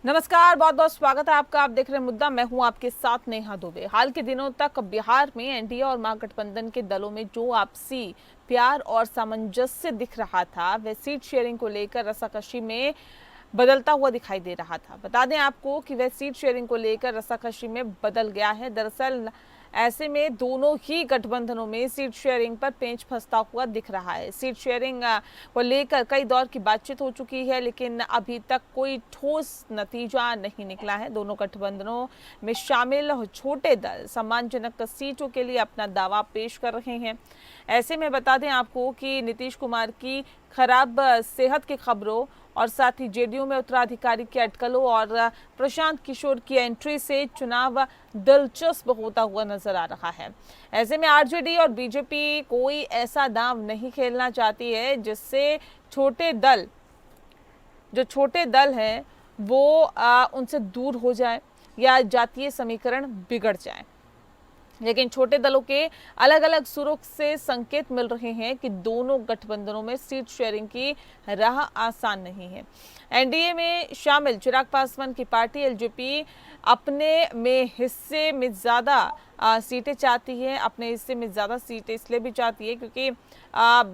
नमस्कार, बहुत बहुत स्वागत है आपका। आप देख रहे हैं मुद्दा। मैं हूं आपके साथ नेहा दुबे। हाल के दिनों तक बिहार में एनडीए और महागठबंधन के दलों में जो आपसी प्यार और सामंजस्य दिख रहा था, वह सीट शेयरिंग को लेकर रस्साकशी में बदलता हुआ दिखाई दे रहा था। बता दें आपको कि वह सीट शेयरिंग को लेकर रस्साकशी में बदल गया है। दरअसल ऐसे में दोनों ही गठबंधनों में सीट शेयरिंग पर पेंच फंसता हुआ दिख रहा है। सीट शेयरिंग को लेकर कई दौर की बातचीत हो चुकी है, लेकिन अभी तक कोई ठोस नतीजा नहीं निकला है। दोनों गठबंधनों में शामिल छोटे दल सम्मानजनक सीटों के लिए अपना दावा पेश कर रहे हैं। ऐसे में बता दें आपको कि नीतीश कुमार की खराब सेहत की खबरों और साथ ही जेडीयू में उत्तराधिकारी की अटकलों और प्रशांत किशोर की एंट्री से चुनाव दिलचस्प होता हुआ नजर आ रहा है। ऐसे में आरजेडी और बीजेपी कोई ऐसा दांव नहीं खेलना चाहती है जिससे जो छोटे दल हैं वो उनसे दूर हो जाए या जातीय समीकरण बिगड़ जाए। लेकिन छोटे दलों के अलग अलग सुरों से संकेत मिल रहे हैं कि दोनों गठबंधनों में सीट शेयरिंग की राह आसान नहीं है। एनडीए में शामिल चिराग पासवान की पार्टी एलजेपी अपने में हिस्से में ज्यादा सीटें चाहती है। अपने हिस्से में ज्यादा सीटें इसलिए भी चाहती है क्योंकि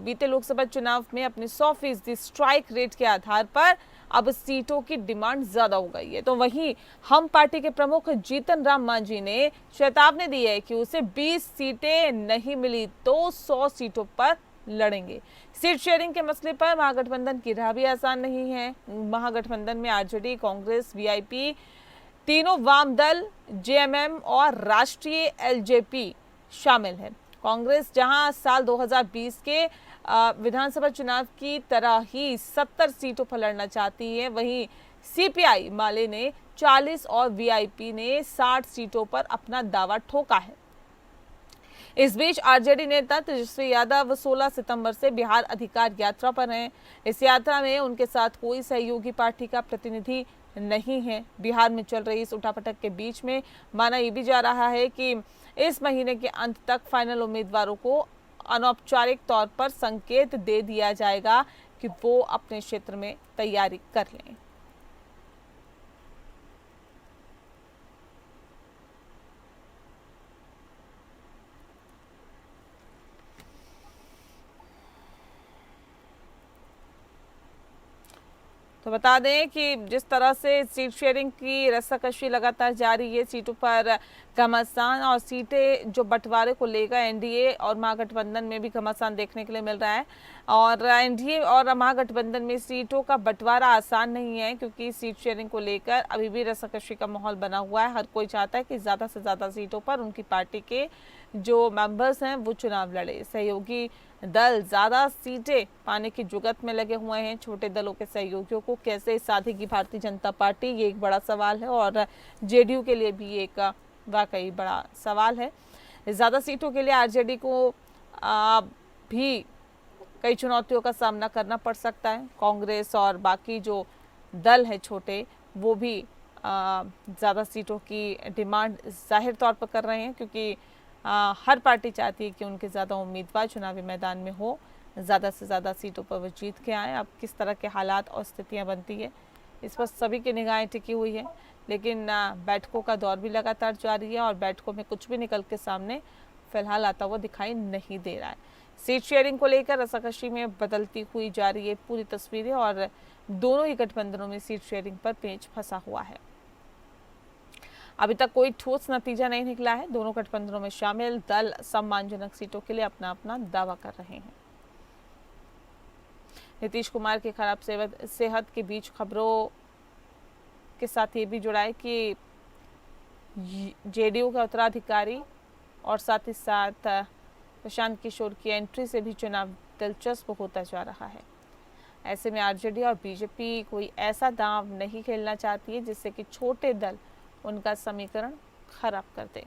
बीते लोकसभा चुनाव में अपने 100% स्ट्राइक रेट के आधार पर अब सीटों की डिमांड ज्यादा हो गई है। तो वहीं हम पार्टी के प्रमुख जीतन राम मांझी ने चेतावनी दी है कि उसे 20 सीटें नहीं मिली तो 100 सीटों पर लड़ेंगे। सीट शेयरिंग के मसले पर महागठबंधन की राह भी आसान नहीं है। महागठबंधन में आरजेडी, कांग्रेस, वीआईपी, तीनों वाम दल, जेएमएम और राष्ट्रीय एलजेपी शामिल है। कांग्रेस जहां साल 2020 के विधानसभा चुनाव की तरह ही 70 सीटों पर लड़ना चाहती है, वहीं सीपीआई माले ने 40 और वीआईपी ने 60 सीटों पर अपना दावा ठोका है। इस बीच आरजेडी नेता तेजस्वी यादव 16 सितंबर से बिहार अधिकार यात्रा पर हैं। इस यात्रा में उनके साथ कोई सहयोगी पार्टी का प्रतिनिधि नहीं है। बिहार में चल रही इस उठापटक के बीच में माना यह भी जा रहा है कि इस महीने के अंत तक फाइनल उम्मीदवारों को अनौपचारिक तौर पर संकेत दे दिया जाएगा कि वो अपने क्षेत्र में तैयारी कर लें। तो बता दें कि जिस तरह से सीट शेयरिंग की रस्साकशी लगातार जारी है, सीटों पर घमासान और सीटें जो बंटवारे को लेकर एनडीए और महागठबंधन में भी घमासान देखने के लिए मिल रहा है। और एनडीए और महागठबंधन में सीटों का बंटवारा आसान नहीं है क्योंकि सीट शेयरिंग को लेकर अभी भी रस्साकशी का माहौल बना हुआ है। हर कोई चाहता है कि ज़्यादा से ज़्यादा सीटों पर उनकी पार्टी के जो मेंबर्स हैं वो चुनाव लड़े। सहयोगी दल ज्यादा सीटें पाने की जुगत में लगे हुए हैं। छोटे दलों के सहयोगियों को कैसे साधेगी भारतीय जनता पार्टी, ये एक बड़ा सवाल है और जेडीयू के लिए भी एक वाकई बड़ा सवाल है। ज्यादा सीटों के लिए आरजेडी को भी कई चुनौतियों का सामना करना पड़ सकता है। कांग्रेस और बाकी जो दल है छोटे, वो भी ज़्यादा सीटों की डिमांड जाहिर तौर पर कर रहे हैं क्योंकि हर पार्टी चाहती है कि उनके ज़्यादा उम्मीदवार चुनावी मैदान में हो, ज़्यादा से ज़्यादा सीटों पर वो जीत के आए। अब किस तरह के हालात और स्थितियाँ बनती है, इस पर सभी की निगाहें टिकी हुई है। लेकिन बैठकों का दौर भी लगातार जारी है और बैठकों में कुछ भी निकल के सामने फिलहाल आता हुआ दिखाई नहीं दे रहा है। सीट शेयरिंग को लेकर रस्साकशी में बदलती हुई जा रही है पूरी तस्वीरें और दोनों ही गठबंधनों में सीट शेयरिंग पर पेंच फंसा हुआ है। अभी तक कोई ठोस नतीजा नहीं निकला है। दोनों गठबंधनों में शामिल दल सम्मानजनक सीटों के लिए अपना अपना दावा कर रहे हैं। नीतीश कुमार की खराब सेहत के बीच खबरों के साथ ये भी जुड़ा है कि जेडीयू का उत्तराधिकारी और साथ ही साथ प्रशांत किशोर की एंट्री से भी चुनाव दिलचस्प होता जा रहा है। ऐसे में आरजेडी और बीजेपी कोई ऐसा दांव नहीं खेलना चाहती है जिससे कि छोटे दल उनका समीकरण खराब कर दे।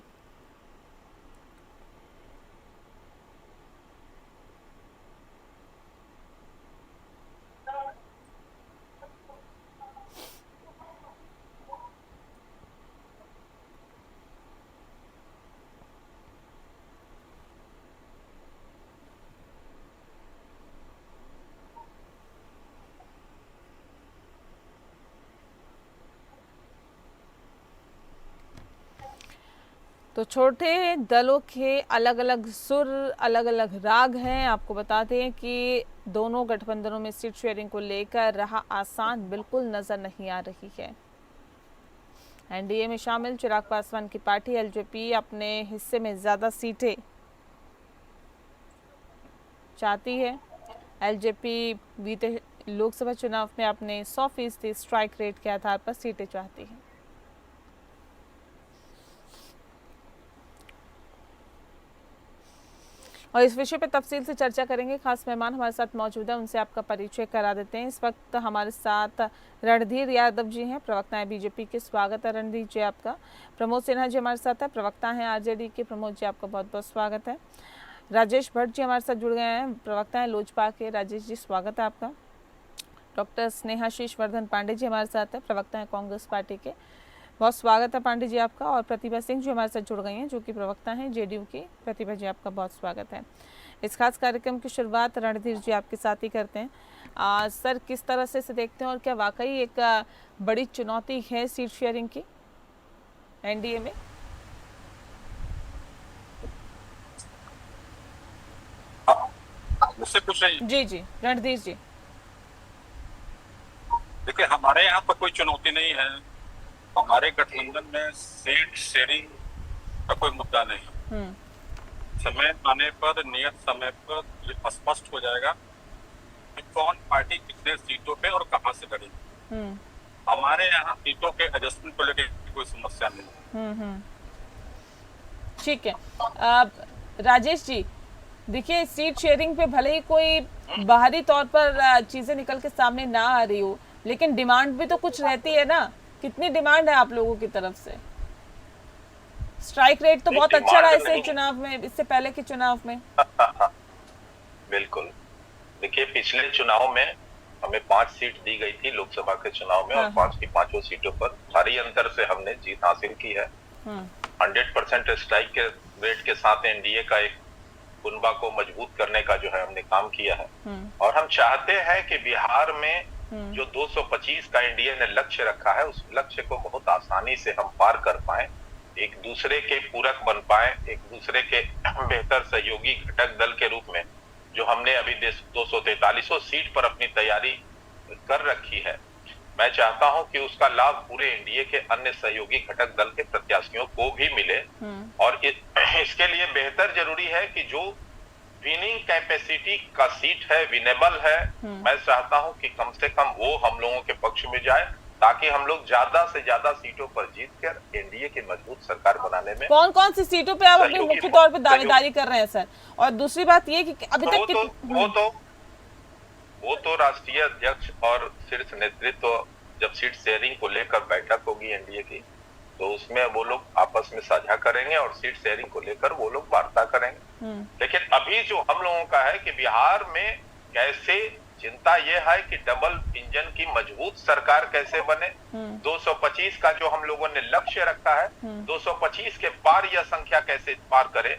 तो छोटे दलों के अलग अलग सुर, अलग अलग राग हैं। आपको बता दें कि दोनों गठबंधनों में सीट शेयरिंग को लेकर राह आसान बिल्कुल नजर नहीं आ रही है। एनडीए में शामिल चिराग पासवान की पार्टी एलजेपी अपने हिस्से में ज्यादा सीटें चाहती है। एलजेपी बीते लोकसभा चुनाव में अपने 100% स्ट्राइक रेट के आधार पर सीटें चाहती है। और इस विषय पर तफसील से चर्चा करेंगे। खास मेहमान हमारे साथ मौजूद है, उनसे आपका परिचय करा देते हैं। इस वक्त हमारे साथ रणधीर यादव जी हैं, प्रवक्ता है बीजेपी के। स्वागत है रणधीर जी आपका। प्रमोद सिन्हा जी हमारे साथ है, प्रवक्ता हैं आरजेडी के। प्रमोद जी आपका बहुत बहुत स्वागत है। राजेश भट्ट जी हमारे साथ जुड़ गए हैं, प्रवक्ता हैं लोजपा के। राजेश जी स्वागत है आपका। डॉक्टर स्नेहाशीष वर्धन पांडे जी हमारे साथ है, प्रवक्ता हैं कांग्रेस पार्टी के। बहुत स्वागत है पांडे जी आपका। और प्रतिभा सिंह जी हमारे साथ जुड़ गई हैं, जो कि प्रवक्ता हैं जेडीयू की। प्रतिभा जी आपका बहुत स्वागत है। इस खास कार्यक्रम की शुरुआत रणधीर जी आपके साथ ही करते हैं। सर, किस तरह से इसे देखते हैं और क्या वाकई एक बड़ी चुनौती है सीट शेयरिंग की एनडीए में? मुझसे पूछ रही हैं? जी जी रणधीर जी। देखिए, हमारे यहाँ पर कोई चुनौती नहीं है। हमारे गठबंधन में सीट शेयरिंग का कोई मुद्दा नहीं। समय आने पर, नियत समय पर ये स्पष्ट हो जाएगा कि कौन पार्टी कितने सीटों पे और कहां से लड़ेगी। हमारे यहाँ सीटों के एडजस्टमेंट को लेकर कोई समस्या नहीं। ठीक है। राजेश जी, देखिए, सीट शेयरिंग पे भले ही कोई बाहरी तौर पर चीजें निकल के सामने ना आ रही हो, लेकिन डिमांड भी तो कुछ रहती है ना। कितनी डिमांड है आप लोगों की तरफ से? स्ट्राइक रेट तो बहुत अच्छा रहा इससे चुनाव में, इससे पहले के चुनाव में। बिल्कुल। देखिए, पिछले चुनाव में हमें 5 सीट दी गई थी लोकसभा के चुनाव में, और 5 की 5 सीटों पर भारी अंतर से हमने जीत हासिल की है। 100% स्ट्राइक के रेट के साथ एनडीए का एक कुनबा को मजबूत करने का जो है हमने काम किया है। और हम चाहते हैं कि बिहार में जो 225 का एनडीए ने लक्ष्य रखा है, उस लक्ष्य को बहुत आसानी से हम पार कर पाए, एक दूसरे के पूरक बन पाए, एक दूसरे के बेहतर सहयोगी घटक दल के रूप में जो हमने अभी 243 सीट पर अपनी तैयारी कर रखी है। मैं चाहता हूं कि उसका लाभ पूरे एनडीए के अन्य सहयोगी घटक दल के प्रत्याशियों को भी मिले। और इसके लिए बेहतर जरूरी है कि जो विनिंग कैपेसिटी का सीट है, विनेबल है, मैं चाहता हूं कि कम से कम वो हम लोगों के पक्ष में जाए, ताकि हम लोग ज्यादा से ज्यादा सीटों पर जीतकर एनडीए की मजबूत सरकार बनाने में। कौन कौन सी सीटों पे आप अपने मुख्य तौर पे दावेदारी कर रहे हैं सर? और दूसरी बात ये कि अभी तक वो तो राष्ट्रीय अध्यक्ष और शीर्ष नेतृत्व जब सीट शेयरिंग को लेकर बैठक होगी एनडीए की, तो उसमें वो लोग आपस में साझा करेंगे और सीट शेयरिंग को लेकर वो लोग वार्ता करेंगे। लेकिन अभी जो हम लोगों का है कि बिहार में कैसे, चिंता ये है कि डबल इंजन की मजबूत सरकार कैसे बने। 225 का जो हम लोगों ने लक्ष्य रखा है, 225 के पार यह संख्या कैसे पार करे,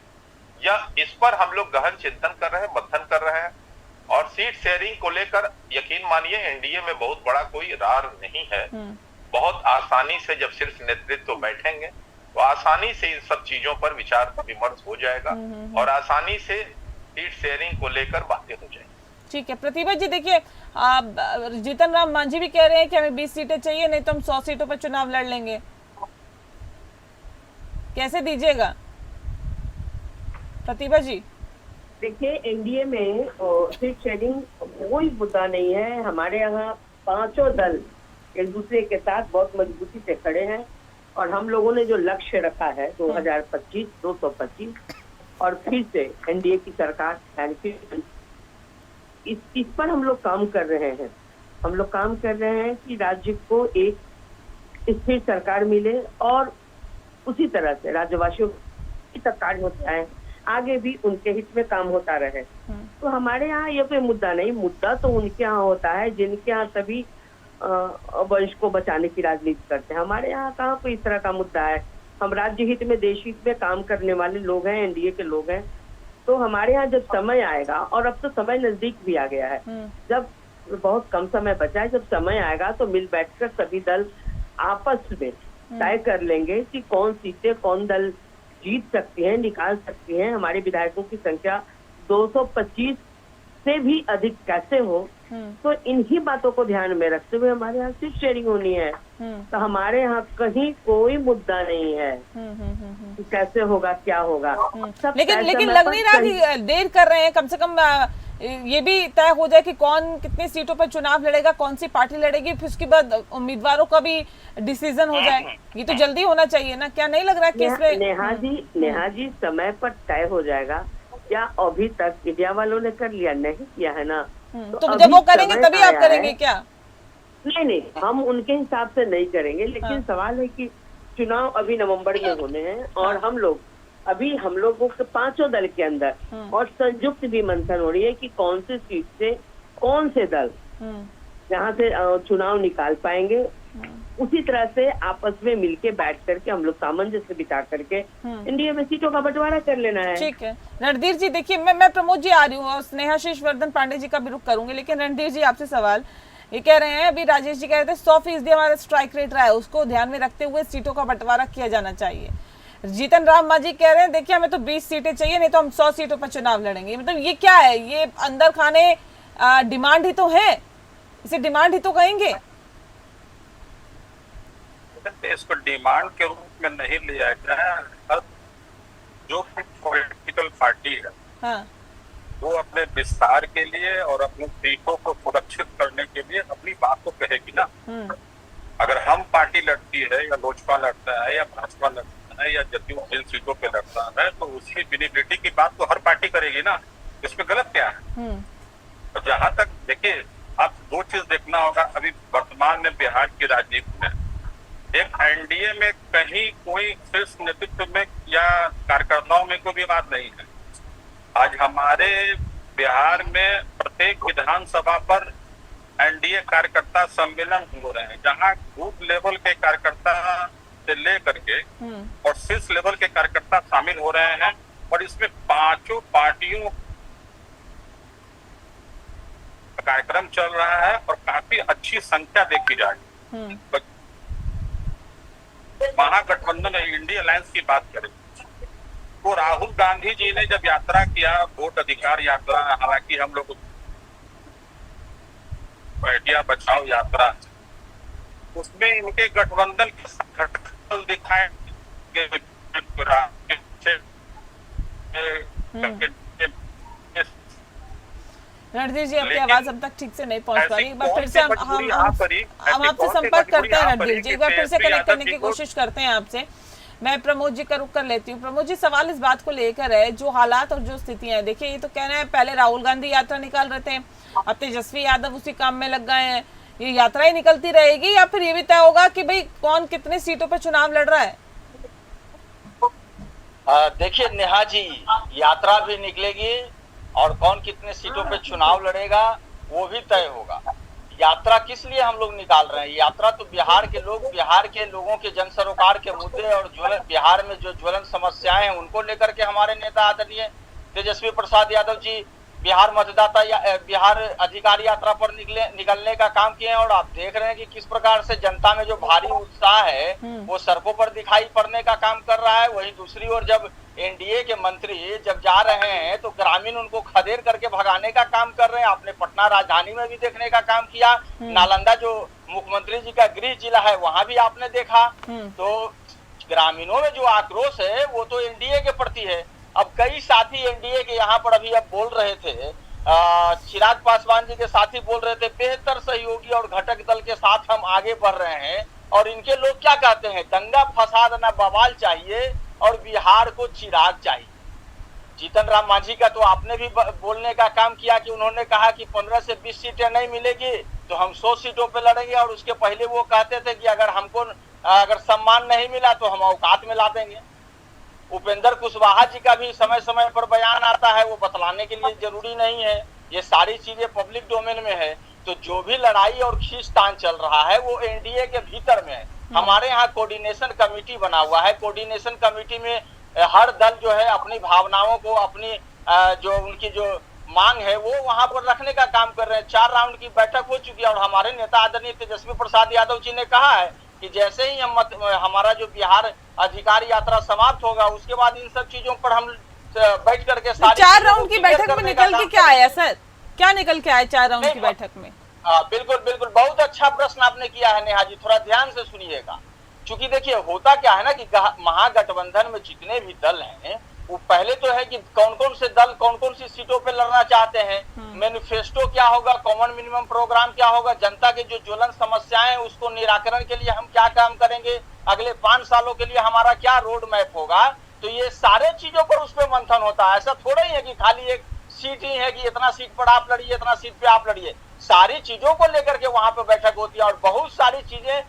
या इस पर हम लोग गहन चिंतन कर रहे हैं, मंथन कर रहे हैं। और सीट शेयरिंग को लेकर यकीन मानिए एनडीए में बहुत बड़ा कोई रार नहीं है। बहुत आसानी से जब शीर्ष नेतृत्व बैठेंगे तो आसानी से इन सब चीजों पर विचार विमर्श हो जाएगा और आसानी से सीट शेयरिंग को लेकर बातें हो जाएंगी। ठीक है। प्रतिभा जी, देखिए, जीतन राम मांझी भी कह रहे हैं कि हमें 20 सीटें चाहिए, नहीं तो हम 100 सीटों पर चुनाव लड़ लेंगे। कैसे दीजिएगा प्रतिभा जी? देखिए, एनडीए में सीट शेयरिंग कोई मुद्दा नहीं है। हमारे यहाँ पांचों दल एक दूसरे के साथ बहुत मजबूती से खड़े हैं, और हम लोगों ने जो लक्ष्य रखा है 2025, 225 और फिर से एनडीए की सरकार, इस पर हम लोग काम कर रहे हैं। हम लोग काम कर रहे हैं कि राज्य को एक स्थिर सरकार मिले और उसी तरह से राज्यवासियों की सरकार होता है, आगे भी उनके हित में काम होता रहे। तो हमारे यहाँ ये कोई मुद्दा नहीं। मुद्दा तो उनके यहाँ होता है जिनके यहाँ सभी वंश को बचाने की राजनीति करते हैं। हमारे यहाँ कहाँ कोई इस तरह का मुद्दा है। हम राज्य हित में, देश हित में काम करने वाले लोग हैं, एनडीए के लोग हैं। तो हमारे यहाँ जब समय आएगा, और अब तो समय नजदीक भी आ गया है, जब बहुत कम समय बचा है, जब समय आएगा तो मिल बैठकर सभी दल आपस में तय कर लेंगे कि कौन सीटें कौन दल जीत सकती हैं, निकाल सकती हैं। हमारे विधायकों की संख्या 225 से भी अधिक कैसे हो, तो इन्हीं बातों को ध्यान में रखते हुए हमारे यहाँ सीट शेयरिंग होनी है। तो हमारे यहाँ कहीं कोई मुद्दा नहीं है कि कैसे होगा, क्या होगा। सब लेकिन तय लेकिन समय लग पर नहीं रहा सही- कि देर कर रहे हैं, कम से कम ये भी तय हो जाए कि कौन कितनी सीटों पर चुनाव लड़ेगा, कौन सी पार्टी लड़ेगी, फिर उसके बाद उम्मीदवारों का भी डिसीजन हो जाए। ये तो जल्दी होना चाहिए ना, क्या नहीं लग रहा है कि इसमें नेहा जी समय पर तय हो जाएगा। क्या अभी तक इंडिया वालों ने कर लिया? नहीं किया है ना। तो अभी जब वो करेंगे समय तभी आप आया करेंगे है। क्या? नहीं, हम उनके हिसाब से नहीं करेंगे, लेकिन हाँ। सवाल है कि चुनाव अभी नवंबर में होने हैं और हम लोगों के पांचों दल के अंदर और संयुक्त भी मंथन हो रही है कि कौन सी सीट से कौन से दल जहाँ से चुनाव निकाल पाएंगे। उसी तरह से आपस में मिलके बैठ करके हम लोग सामंजस्य बिठा करके इंडिया में सीटों का बंटवारा कर लेना है। ठीक है रणधीर जी, देखिए मैं प्रमोद जी आ रही हूँ और स्नेहाशीष वर्धन पांडे जी का भी रुख करूंगी, लेकिन रणधीर जी आपसे सवाल ये कह रहे हैं, अभी राजेश जी कह रहे थे 100% हमारा स्ट्राइक रेट रहा है, उसको ध्यान में रखते हुए सीटों का बंटवारा किया जाना चाहिए। जीतन राम मांझी कह रहे हैं देखिए हमें तो 20 सीटें चाहिए, नहीं तो हम 100 सीटों पर चुनाव लड़ेंगे। मतलब ये क्या है? ये अंदर खाने डिमांड ही तो है, इसे डिमांड ही तो कहेंगे। इसको डिमांड के रूप में नहीं लिया गया। जो पॉलिटिकल पार्टी है हाँ। वो अपने विस्तार के लिए और अपनी सीटों को सुरक्षित करने के लिए अपनी बात को कहेगी ना। अगर हम पार्टी लड़ती है या लोजपा लड़ता है या भाजपा लड़ता है या जदयू जिन सीटों पे लड़ता है, तो उसकी विनिबिलिटी की बात तो हर पार्टी करेगी ना। इसमें गलत क्या है? तो जहां तक देखिए, आप दो चीज देखना होगा अभी वर्तमान में बिहार की राजनीति में। एक एनडीए में कहीं कोई शीर्ष नेतृत्व में या कार्यकर्ताओं में कोई भी बात नहीं है। आज हमारे बिहार में प्रत्येक विधानसभा पर एनडीए कार्यकर्ता सम्मेलन हो रहे हैं, जहां बूथ लेवल के कार्यकर्ता से लेकर के और शीर्ष लेवल के कार्यकर्ता शामिल हो रहे हैं। और इसमें पांचों पार्टियों कार्यक्रम चल रहा है और काफी अच्छी संख्या देखी जा रही है। महागठबंधन इंडिया अलायंस की बात करें तो राहुल गांधी जी ने जब यात्रा किया, वोट अधिकार यात्रा, हालांकि हम लोग बेटियां बचाओ यात्रा, उसमें इनके गठबंधन के घटक दिखाए रणधीर जी आपकी आवाज अब तक ठीक से नहीं पहुंच पा रही। एक बार फिर से हम आपसे संपर्क करते हैं रणधीर जी, एक बार फिर से कनेक्ट करने की कोशिश करते हैं आपसे। मैं प्रमोद जी का रुख कर लेती हूँ। प्रमोद जी, सवाल इस बात को लेकर है, जो हालात और जो स्थितियां हैं, देखिए ये तो कह रहे हैं पहले राहुल गांधी यात्रा निकाल रहे थे, अब तेजस्वी यादव उसी काम में लग गए हैं। ये यात्रा ही निकलती रहेगी या फिर ये भी तय होगा कि भाई कौन कितने सीटों पर चुनाव लड़ रहा है? देखिए नेहा जी, यात्रा भी निकलेगी और कौन कितने सीटों पे चुनाव लड़ेगा वो भी तय होगा। यात्रा किस लिए हम लोग निकाल रहे हैं? यात्रा तो बिहार के लोगों के जन सरोकार के मुद्दे और बिहार में जो ज्वलन समस्याएं हैं उनको लेकर के हमारे नेता आदरणीय तेजस्वी प्रसाद यादव जी बिहार मतदाता या बिहार अधिकार यात्रा पर निकलने का काम किए हैं। और आप देख रहे हैं कि किस प्रकार से जनता में जो भारी उत्साह है वो सड़कों पर दिखाई पड़ने का काम कर रहा है। वहीं दूसरी ओर जब एनडीए के मंत्री जब जा रहे हैं तो ग्रामीण उनको खदेड़ करके भगाने का काम कर रहे हैं। आपने पटना राजधानी में भी देखने का काम किया, नालंदा जो मुख्यमंत्री जी का गृह जिला है वहां भी आपने देखा। तो ग्रामीणों में जो आक्रोश है वो तो एनडीए के प्रति है। अब कई साथी एनडीए के यहाँ पर अभी अब बोल रहे थे, चिराग पासवान जी के साथी बोल रहे थे बेहतर सहयोगी और घटक दल के साथ हम आगे बढ़ रहे हैं। और इनके लोग क्या कहते हैं, दंगा फसाद न बवाल चाहिए और बिहार को चिराग चाहिए। जीतन राम मांझी का तो आपने भी बोलने का काम किया कि उन्होंने कहा कि 15 से 20 सीटें नहीं मिलेगी तो हम 100 सीटों पे लड़ेंगे। और उसके पहले वो कहते थे कि अगर सम्मान नहीं मिला तो हम औकात में ला देंगे। उपेंद्र कुशवाहा जी का भी समय समय पर बयान आता है, वो बतलाने के लिए जरूरी नहीं है, ये सारी चीजें पब्लिक डोमेन में है। तो जो भी लड़ाई और खींचतान चल रहा है वो एनडीए के भीतर में है। हमारे यहाँ कोऑर्डिनेशन कमेटी बना हुआ है। कोऑर्डिनेशन कमेटी में हर दल जो है अपनी भावनाओं को, अपनी जो उनकी जो मांग है वो वहां पर रखने का काम कर रहे हैं। 4 राउंड की बैठक हो चुकी है और हमारे नेता आदरणीय तेजस्वी प्रसाद यादव जी ने कहा है कि जैसे ही हमारा जो बिहार अधिकार यात्रा समाप्त होगा उसके बाद इन सब चीजों पर हम बैठ करके सारी 4 राउंड की बैठक में निकल के क्या आया सर, क्या निकल के आया 4 राउंड की बैठक में? बिल्कुल बिल्कुल, बहुत अच्छा प्रश्न आपने किया है नेहा जी, थोड़ा ध्यान से सुनिएगा। क्योंकि देखिए होता क्या है ना कि महागठबंधन में जितने भी दल हैं वो पहले तो है कि कौन कौन से दल कौन कौन सी सीटों पे लड़ना चाहते हैं, मैनिफेस्टो क्या होगा, कॉमन मिनिमम प्रोग्राम क्या होगा, जनता के जो ज्वलन समस्याएं हैं उसको निराकरण के लिए हम क्या काम करेंगे, अगले 5 सालों के लिए हमारा क्या रोड मैप होगा। तो ये सारे चीजों पर उस पर मंथन होता है। ऐसा थोड़ा ही है कि खाली एक सीट ही है कि इतना सीट पर आप लड़िए, इतना सीट पे आप लड़िए। सारी चीजों को लेकर के वहां पे बैठक होती है और बहुत सारी चीजें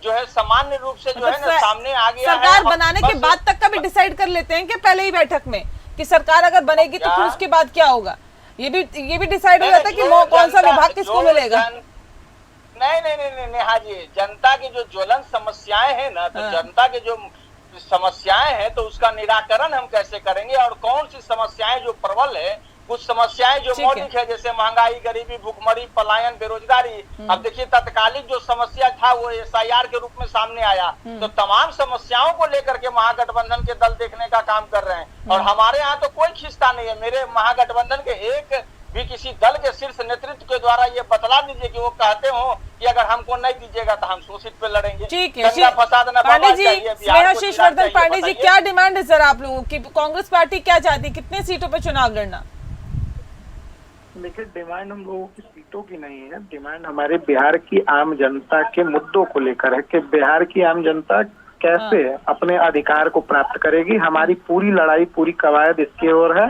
जो है सामान्य रूप से जो है ना सामने आ गया है। सरकार बनाने के बाद तक का भी डिसाइड कर लेते हैं कि पहले ही बैठक में कि सरकार अगर बनेगी तो फिर उसके बाद क्या होगा, ये भी डिसाइड हो जाता है कि कौन सा विभाग किसको मिलेगा। नहीं नेहा जी, जनता की जो ज्वलन समस्याएं हैं ना, तो जनता के जो समस्याएं हैं तो उसका निराकरण हम कैसे करेंगे और कौन सी समस्याएं जो प्रबल है, कुछ समस्याएं जो मौलिक है जैसे महंगाई, गरीबी, भूखमरी, पलायन, बेरोजगारी। अब देखिए तत्कालिक जो समस्या था वो SIR के रूप में सामने आया, तो तमाम समस्याओं को लेकर के महागठबंधन के दल देखने का काम कर रहे हैं। और हमारे यहाँ तो कोई खिस्ता नहीं है, मेरे महागठबंधन के एक भी किसी दल के शीर्ष नेतृत्व के द्वारा ये बतला दीजिए कि वो कहते हो कि अगर हमको नहीं दीजिएगा तो हम सोचित पे लड़ेंगे। ठीक है पांडे जी, स्नेहाशीष वर्धन पांडे जी, क्या डिमांड है सर आप लोगों की? कांग्रेस पार्टी क्या चाहती है, कितने सीटों पर चुनाव लड़ना? देखिए डिमांड हम लोगों की सीटों की नहीं है, डिमांड हमारे बिहार की आम जनता के मुद्दों को लेकर है कि बिहार की आम जनता कैसे अपने अधिकार को प्राप्त करेगी। हमारी पूरी लड़ाई, पूरी कवायद इसकी ओर है।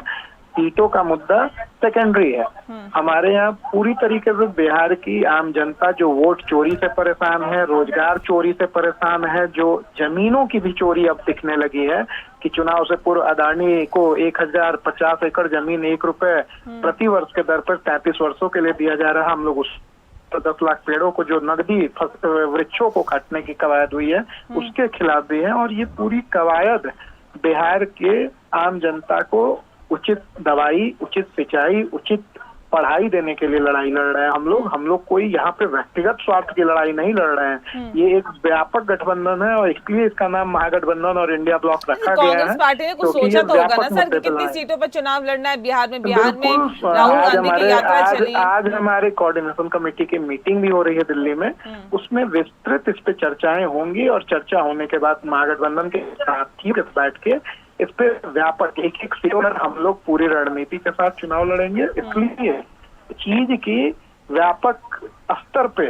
सीटों का मुद्दा सेकेंडरी है। हमारे यहाँ पूरी तरीके से बिहार की आम जनता जो वोट चोरी से परेशान है, रोजगार चोरी से परेशान है, जो जमीनों की भी चोरी अब दिखने लगी है कि चुनाव से पूर्व अदानी को 1050 एकड़ जमीन 1 रुपए प्रति वर्ष के दर पर 33 वर्षों के लिए दिया जा रहा है। हम लोग उस 10 लाख पेड़ों को जो नकदी वृक्षों को काटने की कवायद हुई है उसके खिलाफ भी है। और ये पूरी कवायद बिहार के आम जनता को उचित दवाई, उचित सिंचाई, उचित पढ़ाई देने के लिए लड़ाई लड़ रहे हैं हम लोग कोई यहाँ पे व्यक्तिगत स्वार्थ की लड़ाई नहीं लड़ रहे हैं। ये एक व्यापक गठबंधन है और इसलिए इसका नाम महागठबंधन और इंडिया ब्लॉक रखा गया है। कांग्रेस पार्टी ने कुछ सोचा तो होगा ना सर कि कितनी सीटों पर चुनाव लड़ना है बिहार में राहुल गांधी की यात्रा चली। आज हमारे कोऑर्डिनेशन कमेटी की मीटिंग भी हो रही है दिल्ली में, उसमें विस्तृत इस पे चर्चाएं होंगी और चर्चा होने के बाद महागठबंधन के साथ ही बैठ के इस पे व्यापक एक सीटों पर हम लोग पूरी रणनीति के साथ चुनाव लड़ेंगे। इसलिए चीज की व्यापक स्तर पे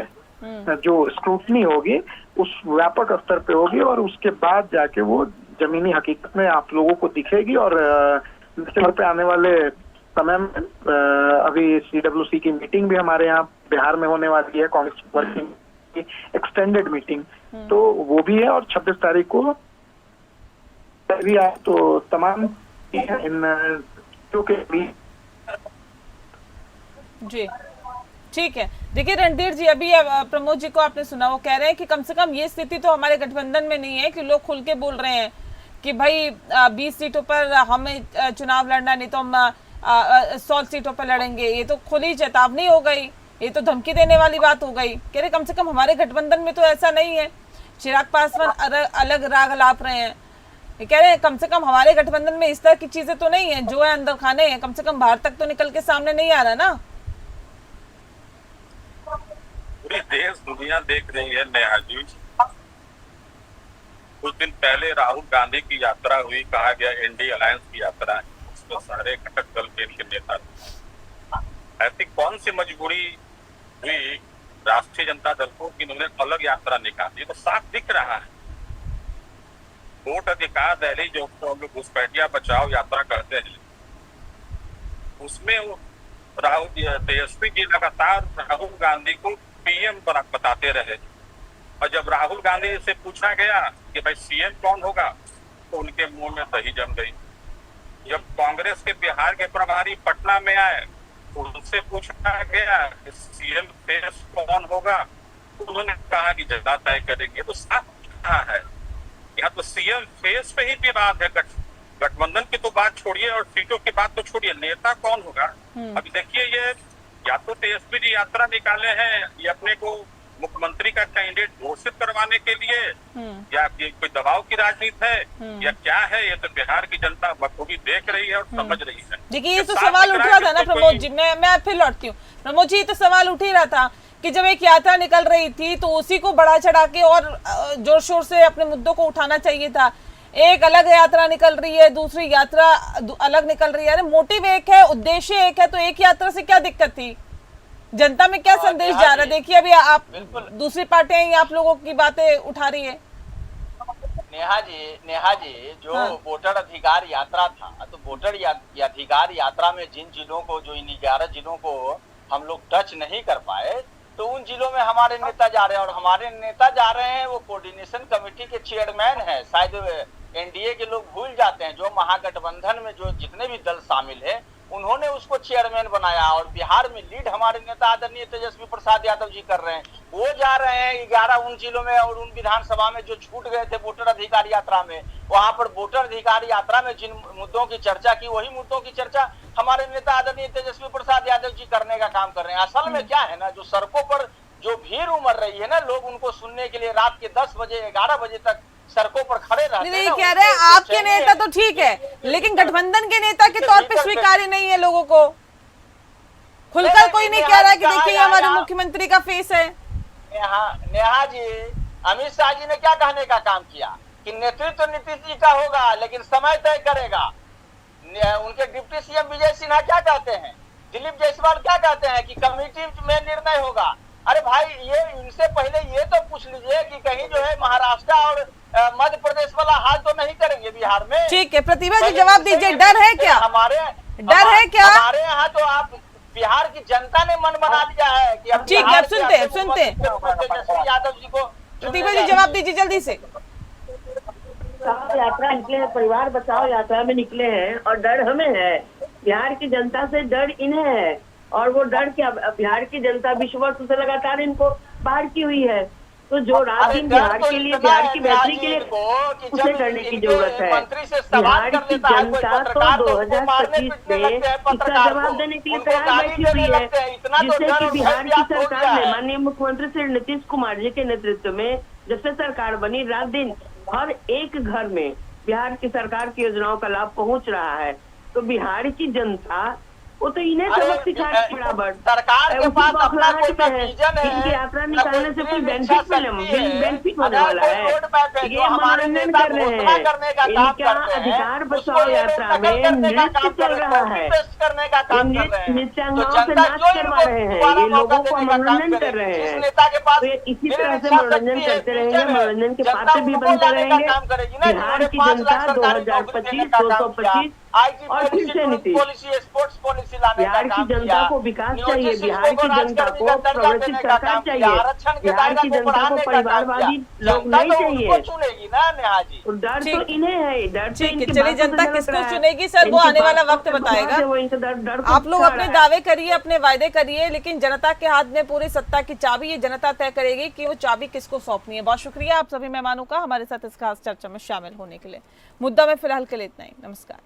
जो स्क्रूटनी होगी उस व्यापक स्तर पे होगी और उसके बाद जाके वो जमीनी हकीकत में आप लोगों को दिखेगी। और दिसंबर पे आने वाले समय में अभी CWC की मीटिंग भी हमारे यहाँ बिहार में होने वाली है, कांग्रेस वर्किंग की एक्सटेंडेड मीटिंग, तो वो भी है। और 26 तारीख को भी आए तो तमाम इन के बीच जी ठीक है। देखिए रणधीर जी, अभी प्रमोद जी को आपने सुना, वो कह रहे हैं कि कम से कम ये स्थिति तो हमारे गठबंधन में नहीं है कि लोग खुल के बोल रहे हैं कि भाई 20 सीटों पर हमें चुनाव लड़ना, नहीं तो हम 100 सीटों पर लड़ेंगे। ये तो खुली चेतावनी हो गई, ये तो धमकी देने वाली बात हो गई। कह रहे कम से कम हमारे गठबंधन में तो ऐसा नहीं है। चिराग पासवान अलग राग लाप रहे हैं, ये कह रहे हैं कम से कम हमारे गठबंधन में इस तरह की चीजें तो नहीं है, जो है अंदर खाने हैं, कम से कम बाहर तक तो निकल के सामने नहीं आ रहा ना। पूरी देश दुनिया देख रही है नेहा जी। कुछ दिन पहले राहुल गांधी की यात्रा हुई, कहा गया इंडी अलायंस की यात्रा है, उसमें सारे घटक दल के नेता। ऐसी कौन सी मजबूरी हुई राष्ट्रीय जनता दल को कि उन्होंने अलग यात्रा निकाली? तो साफ दिख रहा है वोट अधिकार रैली जो हम लोग घुसपैठिया बचाओ यात्रा करते हैं, उसमें राहुल तेजस्वी जी लगातार राहुल गांधी को PM बताते रहे। और जब राहुल गांधी से पूछा गया कि भाई CM कौन होगा तो उनके मुंह में दही जम गई। जब कांग्रेस के बिहार के प्रभारी पटना में आए तो उनसे पूछा गया कि CM फेस कौन होगा, तो उन्होंने कहा कि जनता तय करेंगे। तो साफ कहा है यहाँ तो CM फेस पे ही विवाद है। गठबंधन की तो बात छोड़िए और सीटों की बात तो छोड़िए, नेता कौन होगा? अभी देखिए ये या तो तेजस्वी जी यात्रा निकाले हैं, ये अपने को मुख्यमंत्री का कैंडिडेट घोषित करवाने के लिए या ये कोई दबाव की राजनीति है या क्या है, ये तो बिहार की जनता बखूबी देख रही है और समझ रही है। देखिए, ये तो सवाल उठ रहा था ना प्रमोद जी, मैं फिर लौटती हूँ। प्रमोद जी, ये तो सवाल उठ ही रहा था कि जब एक यात्रा निकल रही थी तो उसी को बढ़ा चढ़ा के और जोर शोर से अपने मुद्दों को उठाना चाहिए था। एक अलग यात्रा निकल रही है, दूसरी यात्रा अलग निकल रही है। अरे मोटिव एक है, उद्देश्य एक है, तो एक यात्रा से क्या दिक्कत थी? जनता में क्या संदेश जा रहा है? देखिए, अभी आप दूसरी पार्टियां आप लोगों की बातें उठा रही है। नेहा जी जो वोटर अधिकार यात्रा था, तो वोटर अधिकार यात्रा में जिन जिलों को, जो इन 11 जिलों को हम लोग टच नहीं कर पाए, तो उन जिलों में हमारे नेता जा रहे हैं। और हमारे नेता जा रहे हैं, वो कोऑर्डिनेशन कमेटी के चेयरमैन है। शायद एनडीए के लोग भूल जाते हैं, जो महागठबंधन में जो जितने भी दल शामिल है उन्होंने उसको चेयरमैन बनाया। और बिहार में लीड हमारे नेता आदरणीय तेजस्वी प्रसाद यादव जी कर रहे हैं। वो जा रहे हैं 11 उन जिलों में और उन विधानसभा में जो छूट गए थे वोटर अधिकार यात्रा में, वहां पर वोटर अधिकार यात्रा में जिन मुद्दों की चर्चा की, वही मुद्दों की चर्चा हमारे नेता आदरणीय तेजस्वी प्रसाद यादव जी करने का काम कर रहे हैं। असल में क्या है ना, जो सड़कों पर जो भीड़ उमड़ रही है ना, लोग उनको सुनने के लिए रात के 10 बजे 11 बजे तक सड़कों पर खड़े रहते हैं। कह रहे हैं आपके नेता तो ठीक है, लेकिन गठबंधन के नेता के तौर पे स्वीकार्य नहीं है लोगों को। खुलकर कोई नहीं कह रहा है कि देखिए हमारे मुख्यमंत्री का फेस है। नेहा जी, अमित शाह जी ने क्या कहने का काम किया कि नेतृत्व नीतीश जी का होगा, लेकिन समय तय करेगा। उनके डिप्टी सीएम विजय सिन्हा क्या कहते हैं, दिलीप जायसवाल क्या कहते हैं कि कमेटी में निर्णय होगा। अरे भाई, ये इनसे पहले ये तो पूछ लीजिए कि कहीं जो है महाराष्ट्र और मध्य प्रदेश वाला हाल तो नहीं करेंगे बिहार में। ठीक है, प्रतिभा जी जवाब दीजिए, डर है क्या? डर है क्या? हमारे यहाँ तो आप बिहार की जनता ने मन बना लिया है कि अब ठीक है, अब सुनते यादव जी को। प्रतिभा जी जवाब दीजिए जल्दी से। यात्रा निकले हैं, परिवार बचाओ यात्रा में निकले हैं और डर हमें है, बिहार की जनता से डर इन्हें है। और वो डर क्या, बिहार की जनता 20 वर्ष से लगातार इनको बाहर की हुई है। तो जो रात दिन बिहार के लिए, बिहार की बेहतरी के लिए उसे करने की जरूरत है। बिहार की जनता तो 2025 में इसका जवाब देने के लिए तैयार बैठी हुई है, जिससे कि बिहार की सरकार ने माननीय मुख्यमंत्री श्री नीतीश कुमार जी के नेतृत्व में जब से सरकार बनी, रात दिन हर एक घर में बिहार की सरकार की योजनाओं का लाभ पहुंच रहा है। तो बिहार की जनता वो तो इन्हें सबक सिखा के बराबर सरकार के पास अपना कोई विजन है, इनकी यात्रा निकालने से कोई बेनिफिट होने वाला है। ये मनोरंजन कर रहे हैं, इनका अधिकार बचाओ यात्रा में नृत्य चल रहा है, नृत्यांगनाओं से नाच करवा रहे हैं, ये लोगों को मनोरंजन कर रहे हैं। तो इसी तरह से मनोरंजन करते रहेंगे, मनोरंजन के पात्र भी बनते रहेंगे। बिहार की जनता 2025, 225 और फिर से नीतीश, बिहार की जनता को विकास चाहिए, बिहार की जनता को progressive सरकार चाहिए, बिहार की जनता को परिवारवादी लोग नहीं चाहिए। तो डर तो इन्हें है, डर तो इनकी चलिए, जनता किसको चुनेगी सर, वो आने वाला वक्त बताएगा। आप लोग अपने दावे करिए, अपने वायदे करिए, लेकिन जनता के हाथ में पूरी सत्ता की चाबी, ये जनता तय करेगी कि वो चाबी किसको सौंपनी है। बहुत शुक्रिया आप सभी मेहमानों का हमारे साथ इस खास चर्चा में शामिल होने के लिए। मुद्दा में फिलहाल के लिए इतना ही। नमस्कार।